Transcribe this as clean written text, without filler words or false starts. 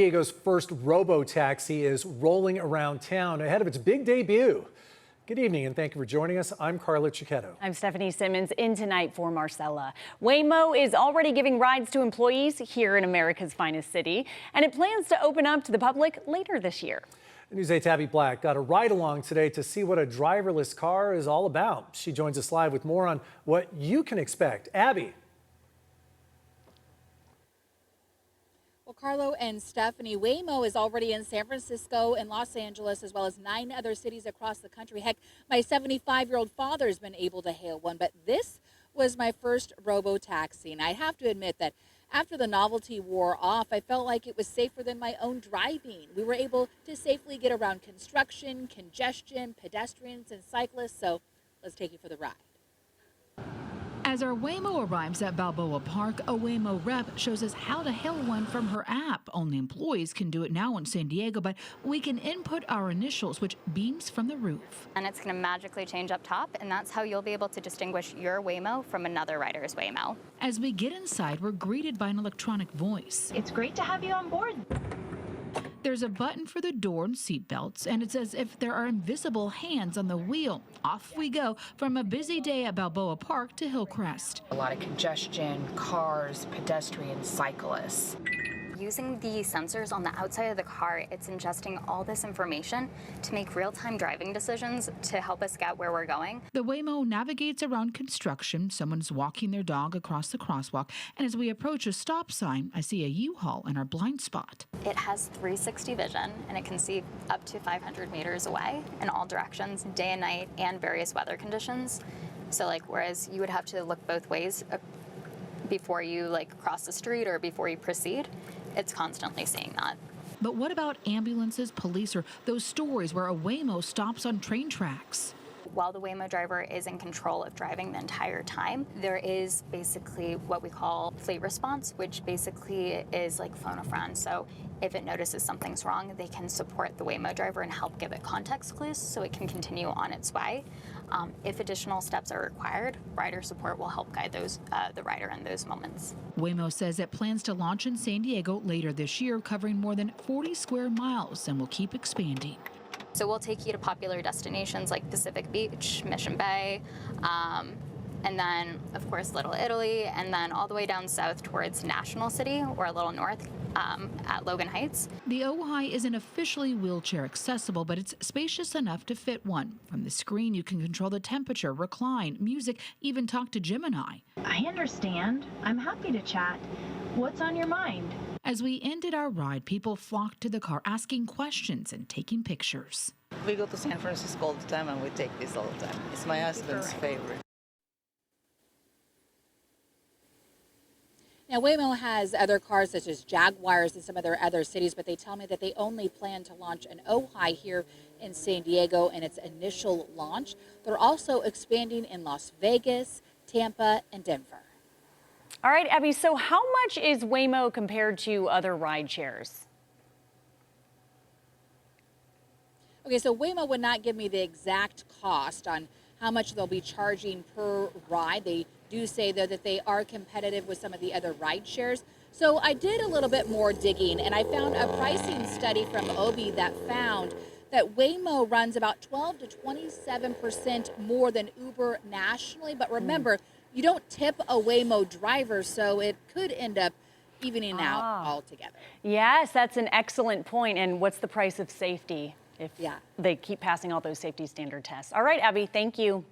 Diego's first robotaxi is rolling around town ahead of its big debut. Good evening and thank you for joining us. I'm Carla Cicchetto. I'm Stephanie Simmons, in tonight for Marcella. Waymo is already giving rides to employees here in America's finest city, and it plans to open up to the public later this year. News 8's Abbie Black got a ride along today to see what a driverless car is all about. She joins us live with more on what you can expect. Abbie. Well, Carlo and Stephanie, Waymo is already in San Francisco and Los Angeles, as well as 9 other cities across the country. Heck, my 75-year-old father has been able to hail one, but this was my first robo-taxi. And I have to admit that after the novelty wore off, I felt like it was safer than my own driving. We were able to safely get around construction, congestion, pedestrians, and cyclists. So let's take you for the ride. As our Waymo arrives at Balboa Park, a Waymo rep shows us how to hail one from her app. Only employees can do it now in San Diego, but we can input our initials, which beams from the roof. And it's going to magically change up top, and that's how you'll be able to distinguish your Waymo from another rider's Waymo. As we get inside, we're greeted by an electronic voice. It's great to have you on board. There's a button for the door and seat belts, and it's as if there are invisible hands on the wheel. Off we go from a busy day at Balboa Park to Hillcrest. A lot of congestion, cars, pedestrians, cyclists. Using the sensors on the outside of the car, it's ingesting all this information to make real-time driving decisions to help us get where we're going. The Waymo navigates around construction. Someone's walking their dog across the crosswalk, and as we approach a stop sign, I see a U-Haul in our blind spot. It has 360 vision, and it can see up to 500 meters away in all directions, day and night, and various weather conditions. So whereas you would have to look both ways before you cross the street or before you proceed, it's constantly seeing that. But what about ambulances, police, or those stories where a Waymo stops on train tracks? While the Waymo driver is in control of driving the entire time, there is basically what we call fleet response, which basically is like phone a friend. So if it notices something's wrong, they can support the Waymo driver and help give it context clues so it can continue on its way. If additional steps are required, rider support will help guide the rider in those moments. Waymo says it plans to launch in San Diego later this year, covering more than 40 square miles, and will keep expanding. So we'll take you to popular destinations like Pacific Beach, Mission Bay, and then, of course, Little Italy, and then all the way down south towards National City or a little north at Logan Heights. The Ojai isn't officially wheelchair accessible, but it's spacious enough to fit one. From the screen, you can control the temperature, recline, music, even talk to Gemini. I understand. I'm happy to chat. What's on your mind? As we ended our ride, people flocked to the car asking questions and taking pictures. We go to San Francisco all the time and we take this all the time. It's my husband's favorite. Now, Waymo has other cars such as Jaguars in some of their other cities, but they tell me that they only plan to launch an Ojai here in San Diego in its initial launch. They're also expanding in Las Vegas, Tampa, and Denver. All right, Abbie, so how much is Waymo compared to other ride shares? Okay, so Waymo would not give me the exact cost on how much they'll be charging per ride. They do say, though, that they are competitive with some of the other ride shares. So I did a little bit more digging, and I found a pricing study from Abbie that found that Waymo runs about 12 to 27% more than Uber nationally. But remember, you don't tip a Waymo driver, so it could end up evening out altogether. Yes, that's an excellent point. And what's the price of safety if Yeah. they keep passing all those safety standard tests? All right, Abbie, thank you.